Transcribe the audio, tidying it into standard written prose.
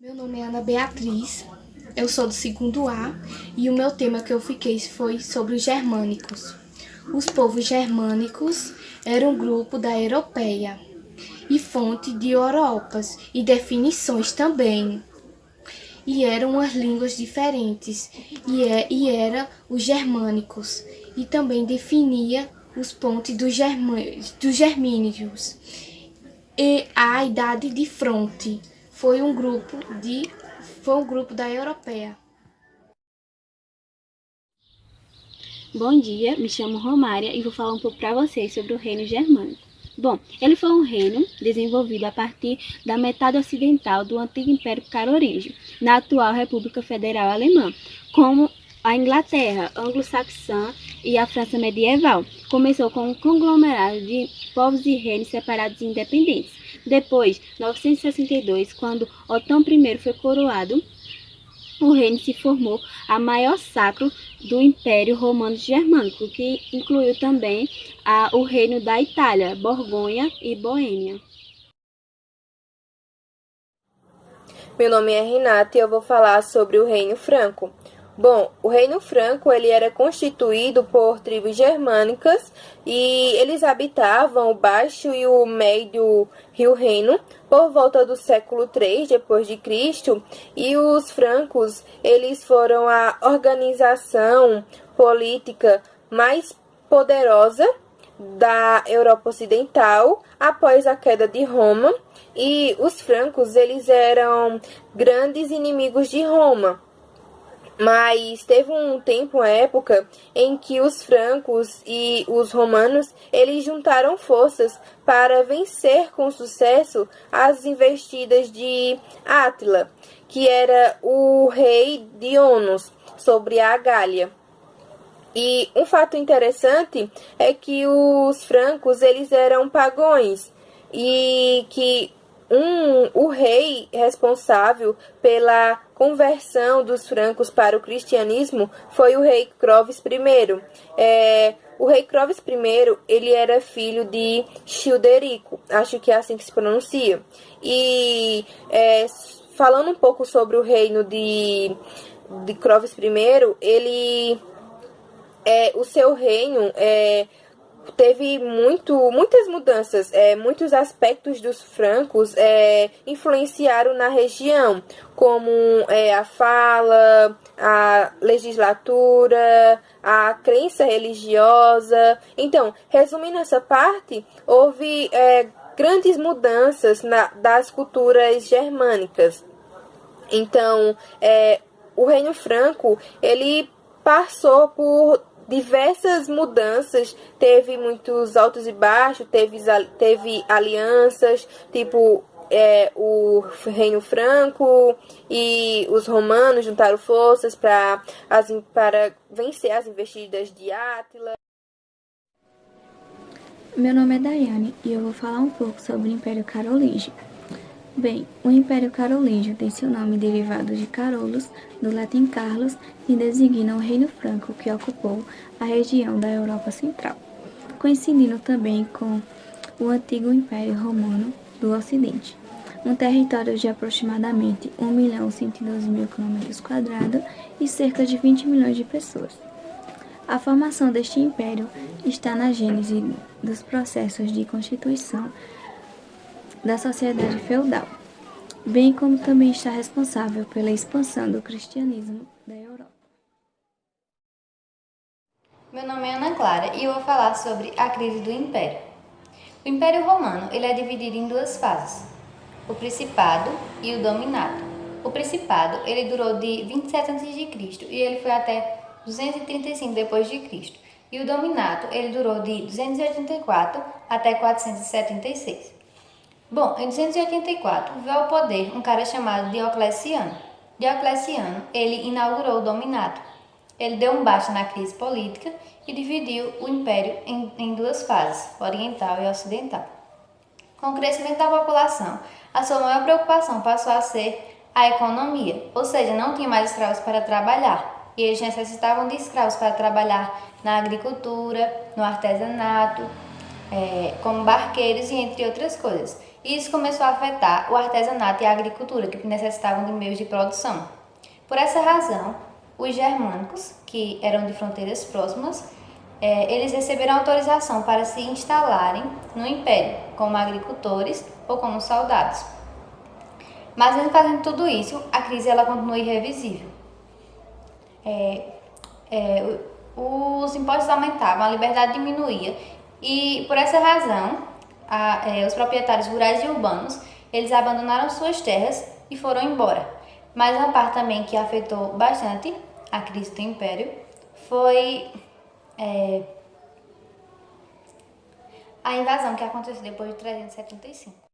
Meu nome é Ana Beatriz, eu sou do segundo A e o meu tema que eu fiquei foi sobre os germânicos. Os povos germânicos eram um grupo da europeia e fonte de Europas e definições também. E eram umas línguas diferentes e era os germânicos e também definia os pontos dos germânicos e a idade de fronte foi um grupo da europeia. Bom dia, me chamo Romária e vou falar um pouco para vocês sobre o reino germânico. Bom, ele foi um reino desenvolvido a partir da metade ocidental do antigo Império Carolíngio, na atual República Federal Alemã, como a Inglaterra anglo-saxã e a França medieval. Começou com um conglomerado de povos e reinos separados e independentes. Depois, 962, quando Otão I foi coroado, o reino se formou a maior sacro do Império Romano Germânico, que incluiu também o reino da Itália, Borgonha e Boêmia. Meu nome é Renata e eu vou falar sobre o Reino Franco. Bom, o Reino Franco ele era constituído por tribos germânicas e eles habitavam o Baixo e o Médio Rio Reno por volta do século III depois de Cristo, e os francos eles foram a organização política mais poderosa da Europa Ocidental após a queda de Roma, e os francos eles eram grandes inimigos de Roma. Mas teve um tempo, uma época, em que os francos e os romanos eles juntaram forças para vencer com sucesso as investidas de Átila, que era o rei de Onos, sobre a Gália. E um fato interessante é que os francos eles eram pagãos e que o rei responsável pela conversão dos francos para o cristianismo foi o rei Clovis I. O rei Clovis I ele era filho de Childerico, acho que é assim que se pronuncia. E falando um pouco sobre o reino de Clovis I, o seu reino teve muitas mudanças. Muitos aspectos dos francos influenciaram na região, como a fala, a legislatura, a crença religiosa. Então, resumindo essa parte, houve grandes mudanças das culturas germânicas. Então, o Reino Franco ele passou por diversas mudanças, teve muitos altos e baixos, teve alianças, tipo o Reino Franco e os romanos juntaram forças para vencer as investidas de Átila. Meu nome é Daiane e eu vou falar um pouco sobre o Império Carolíngio. Bem, o Império Carolíngio tem seu nome derivado de Carolus, do latim Carlos, e designa o Reino Franco, que ocupou a região da Europa Central, coincidindo também com o antigo Império Romano do Ocidente, um território de aproximadamente 1.112.000 km² e cerca de 20 milhões de pessoas. A formação deste império está na gênese dos processos de constituição da sociedade feudal, bem como também está responsável pela expansão do cristianismo da Europa. Meu nome é Ana Clara e eu vou falar sobre a crise do Império. O Império Romano ele é dividido em duas fases, o Principado e o Dominato. O Principado ele durou de 27 a.C. e ele foi até 235 d.C. E o Dominato ele durou de 284 até 476. Bom, em 284 veio ao poder um cara chamado Diocleciano. Diocleciano, ele inaugurou o Dominato. Ele deu um basta na crise política e dividiu o império em duas fases, oriental e ocidental. Com o crescimento da população, a sua maior preocupação passou a ser a economia, ou seja, não tinha mais escravos para trabalhar, e eles necessitavam de escravos para trabalhar na agricultura, no artesanato, como barqueiros e entre outras coisas. E isso começou a afetar o artesanato e a agricultura, que necessitavam de meios de produção. Por essa razão, os germânicos, que eram de fronteiras próximas, eles receberam autorização para se instalarem no Império, como agricultores ou como soldados. Mas mesmo fazendo tudo isso, a crise ela continua irreversível. Os impostos aumentavam, a liberdade diminuía e, por essa razão, os proprietários rurais e urbanos eles abandonaram suas terras e foram embora. Mas uma parte também que afetou bastante a crise do Império foi a invasão que aconteceu depois de 375.